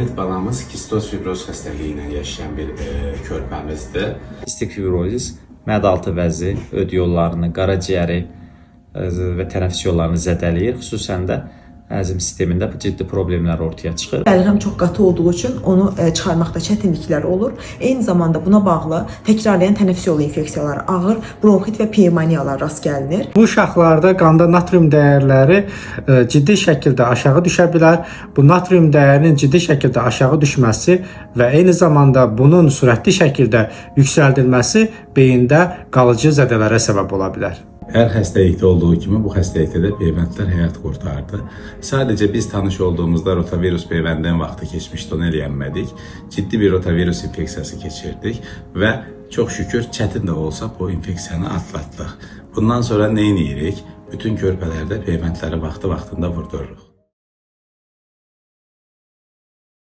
Hamid balamız kistoz fibroz xəstəliyi ilə yaşayan bir körpəmizdir. Kistik fibrozis məd-altı vəzi, öd yollarını, qaraciyəri və tənəffüs yollarını zədələyir. Xüsusən də həzm sistemində ciddi problemlər ortaya çıxır. Bəlğəm çox qatı olduğu üçün onu çıxarmaqda çətinliklər olur. Eyni zamanda buna bağlı təkrarlayan tənəffüs yolu infeksiyaları, ağır bronxit və pnevmoniyalar rast gəlinir. Bu uşaqlarda qanda natrium dəyərləri ciddi şəkildə aşağı düşə bilər. Bu natrium dəyərinin ciddi şəkildə aşağı düşməsi və eyni zamanda bunun sürətli şəkildə yüksəldilməsi beyində qalıcı zədələrə səbəb ola bilər. Hər xəstəlikdə olduğu kimi bu xəstəlikdə də peyvəndlər həyat qurtardı. Sadəcə biz tanış olduğumuzda rotavirus peyvəndin vaxtı keçmişdi, onu eləyənmədik. Ciddi bir rotavirus infeksiyası keçirdik və çox şükür çətin də olsa bu infeksiyanı atlatdıq. Bundan sonra nə edirik? Bütün körpələrdə peyvəndləri vaxtında vurdururuq.